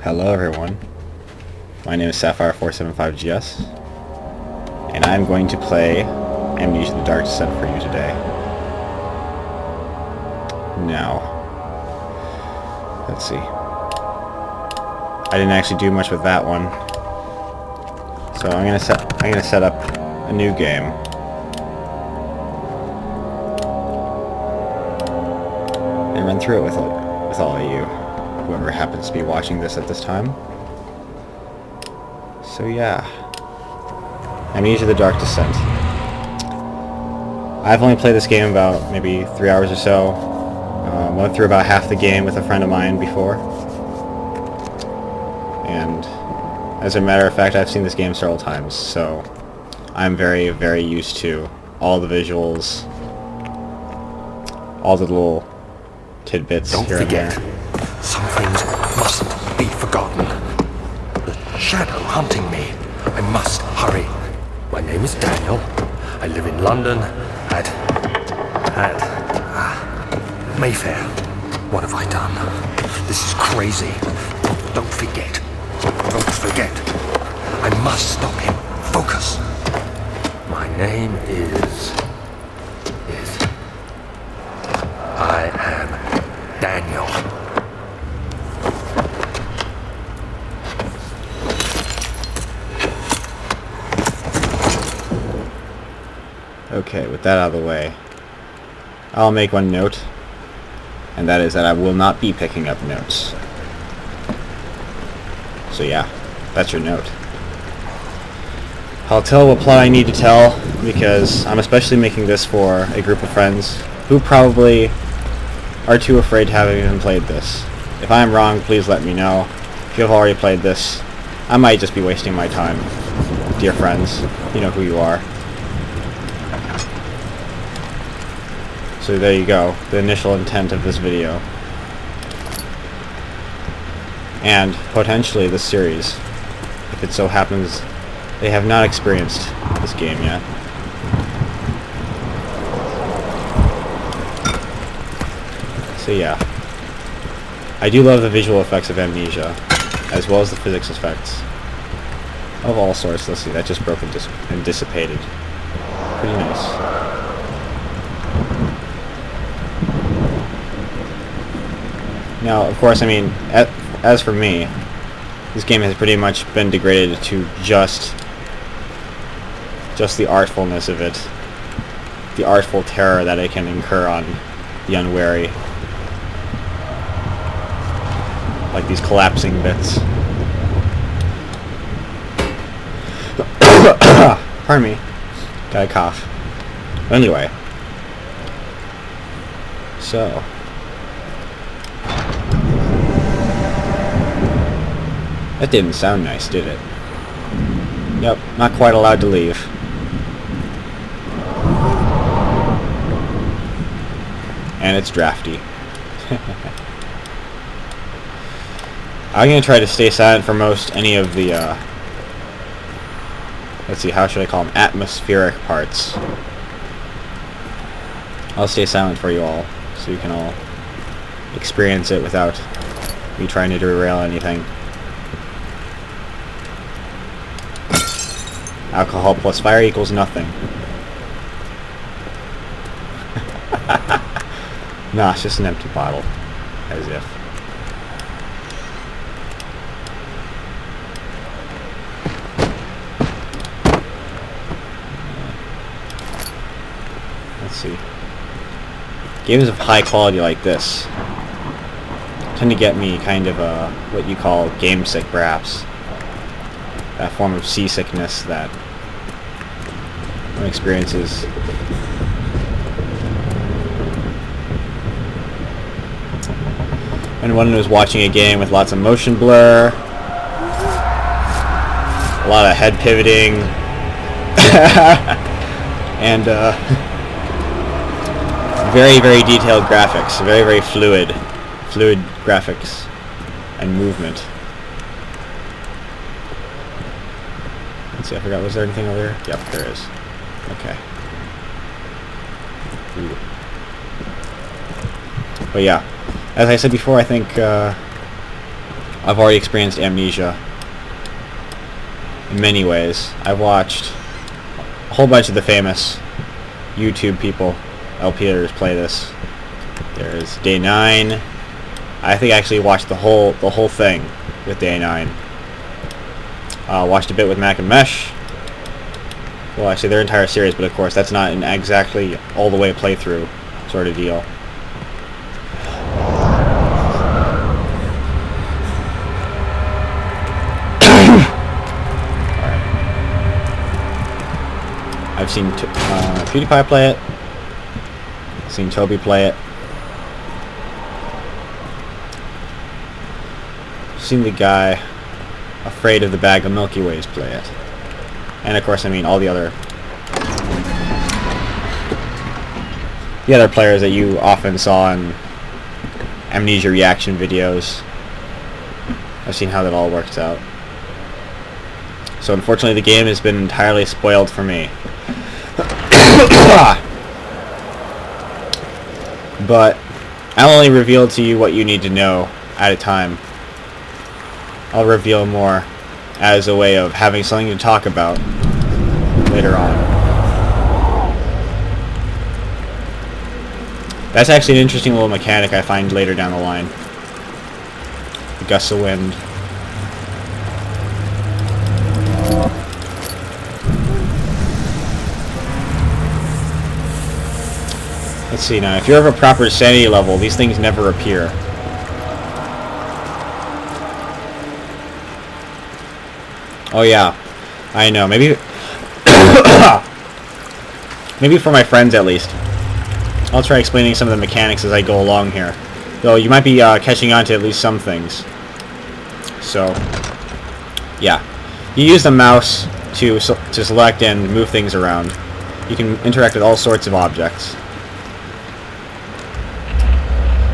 Hello everyone, my name is Sapphire475GS, and I'm going to play Amnesia the Dark Descent for you today. Now, let's see. I didn't actually do much with that one, so I'm gonna set up a new game. And run through it with all of you, whoever happens to be watching this at this time. So yeah, Amnesia the Dark Descent. I've only played this game about maybe 3 hours or so. Went through about half the game with a friend of mine before. And as a matter of fact, I've seen this game several times, so I'm very, very used to all the visuals, all the little tidbits here and there. Don't forget, some things mustn't be forgotten. The shadow hunting me. I must hurry. My name is Daniel. I live in London at Mayfair. What have I done? This is crazy. Don't forget. Don't forget. I must stop him. Focus. My name is I am Daniel. Okay, with that out of the way, I'll make one note, and that is that I will not be picking up notes. So yeah, that's your note. I'll tell what plot I need to tell, because I'm especially making this for a group of friends who probably are too afraid to have even played this. If I'm wrong, please let me know. If you've already played this, I might just be wasting my time. Dear friends, you know who you are. So there you go, the initial intent of this video. And potentially this series, if it so happens they have not experienced this game yet. So yeah, I do love the visual effects of Amnesia, as well as the physics effects of all sorts. Let's see, that just broke and dissipated. Pretty nice. Now, of course, I mean, as for me, this game has pretty much been degraded to just the artfulness of it, the artful terror that it can incur on the unwary. Like these collapsing bits. Pardon me. Got a cough. Anyway. So. That didn't sound nice, did it? Yep, not quite allowed to leave. And it's drafty. I'm going to try to stay silent for any of the, let's see, how should I call them? Atmospheric parts. I'll stay silent for you all, so you can all experience it without me trying to derail anything. Alcohol plus fire equals nothing. Nah, it's just an empty bottle. As if. Let's see. Games of high quality like this tend to get me kind of what you call game sick, perhaps. That form of seasickness that one experiences. And one who's watching a game with lots of motion blur, a lot of head pivoting, and very, very detailed graphics, very, very fluid graphics and movement. Let's see, I forgot, was there anything over there? Yep, there is. Okay. Ooh. But yeah, as I said before, I think I've already experienced Amnesia in many ways. I've watched a whole bunch of the famous YouTube people, LPers, play this. There's Day 9. I think I actually watched the whole thing with Day 9. Watched a bit with Mac and Mesh. Well, actually, their entire series, but of course, that's not an exactly all the way playthrough sort of deal. I've seen PewDiePie play it. I've seen Toby play it. I've seen the guy afraid of the bag of Milky Ways play it. And of course, I mean all the other players that you often saw in Amnesia reaction videos. I've seen how that all works out. So unfortunately, the game has been entirely spoiled for me. But I'll only reveal to you what you need to know at a time. I'll reveal more as a way of having something to talk about later on. That's actually an interesting little mechanic I find later down the line. The gusts of wind. Let's see now, if you're of a proper sanity level, these things never appear. Oh yeah, I know, maybe maybe for my friends at least. I'll try explaining some of the mechanics as I go along here. Though you might be catching on to at least some things. So, yeah. You use the mouse to select and move things around. You can interact with all sorts of objects.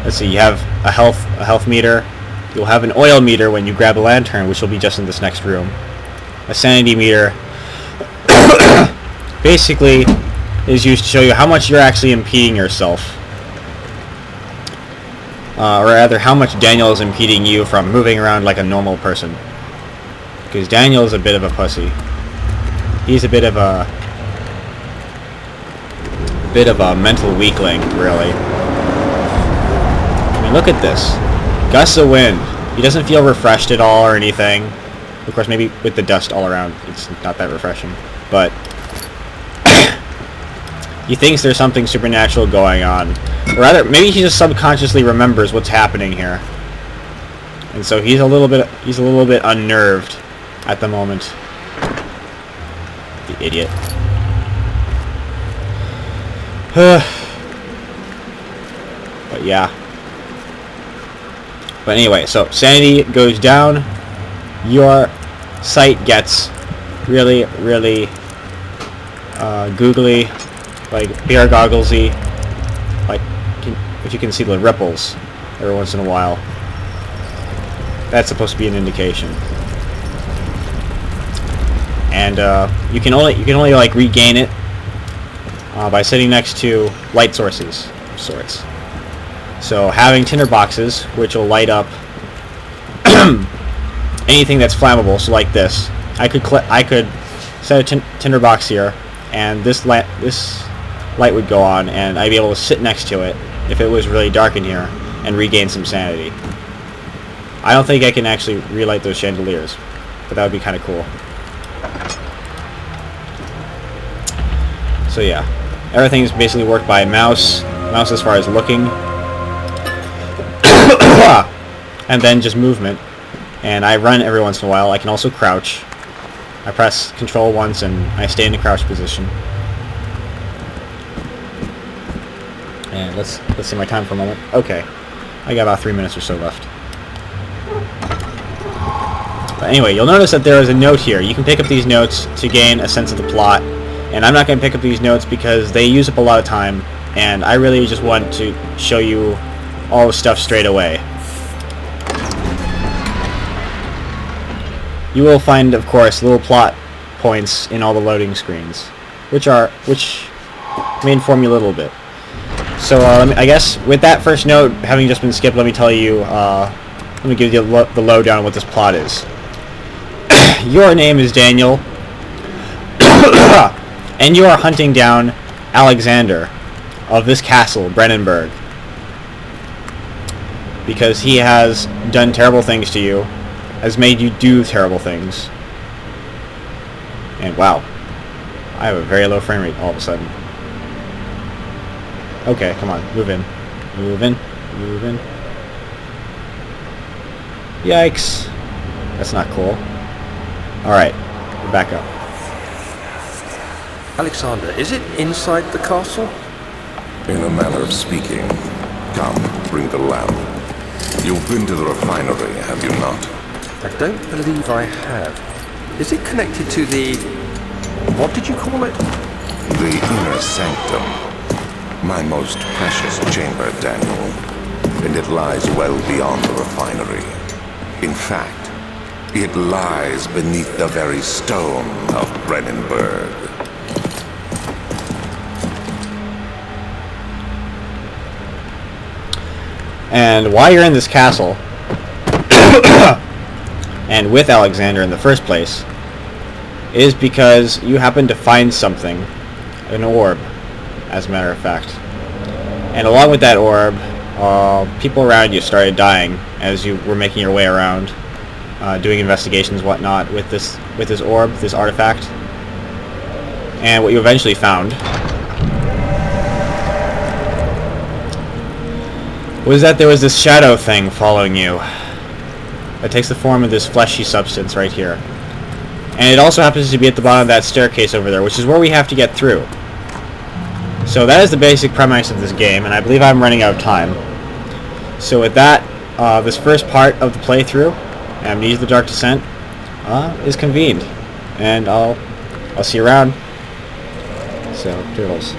Let's see, you have a health meter. You'll have an oil meter when you grab a lantern, which will be just in this next room. A sanity meter basically is used to show you how much you're actually impeding yourself. Or rather, how much Daniel is impeding you from moving around like a normal person. Because Daniel is a bit of a pussy. He's a bit of a mental weakling, really. I mean, look at this. Gusts of wind. He doesn't feel refreshed at all or anything. Of course, maybe with the dust all around, it's not that refreshing. But he thinks there's something supernatural going on. Or rather, maybe he just subconsciously remembers what's happening here. And so he's a little bit unnerved at the moment. The idiot. But yeah. But anyway, so sanity goes down. Your sight gets really, really googly, like bear gogglesy, like if you can see the ripples every once in a while. That's supposed to be an indication. And you can only like regain it by sitting next to light sources of sorts. So having tinder boxes, which will light up anything that's flammable. So like this, I could set a tinder box here, and this light would go on, and I'd be able to sit next to it if it was really dark in here and regain some sanity. I don't think I can actually relight those chandeliers, but that would be kind of cool. So yeah, everything's basically worked by mouse as far as looking, and then just movement. And I run every once in a while. I can also crouch. I press Control once and I stay in the crouch position. And let's see my time for a moment. Okay, I got about 3 minutes or so left. But anyway, you'll notice that there is a note here. You can pick up these notes to gain a sense of the plot. And I'm not going to pick up these notes because they use up a lot of time. And I really just want to show you all the stuff straight away. You will find, of course, little plot points in all the loading screens, which may inform you a little bit. So I guess with that first note having just been skipped, let me tell you let me give you the lowdown on what this plot is. Your name is Daniel, and you are hunting down Alexander of this castle, Brennenburg, because he has done terrible things to you, has made you do terrible things. And wow, I have a very low frame rate all of a sudden. Okay, come on, move in. Move in. Move in. Yikes. That's not cool. Alright, we're back up. Alexander, is it inside the castle? In a manner of speaking. Come, bring the lamp. You've been to the refinery, have you not? I don't believe I have. Is it connected to the... what did you call it? The inner sanctum. My most precious chamber, Daniel. And it lies well beyond the refinery. In fact, it lies beneath the very stone of Brennenburg. And while you're in this castle, and with Alexander in the first place, is because you happen to find something, an orb, as a matter of fact. And along with that orb, people around you started dying as you were making your way around, doing investigations, whatnot, with this orb, this artifact. And what you eventually found was that there was this shadow thing following you that takes the form of this fleshy substance right here. And it also happens to be at the bottom of that staircase over there, which is where we have to get through. So that is the basic premise of this game, and I believe I'm running out of time. So with that, this first part of the playthrough, Amnesia: The Dark Descent, is convened. And I'll see you around. So, toodles.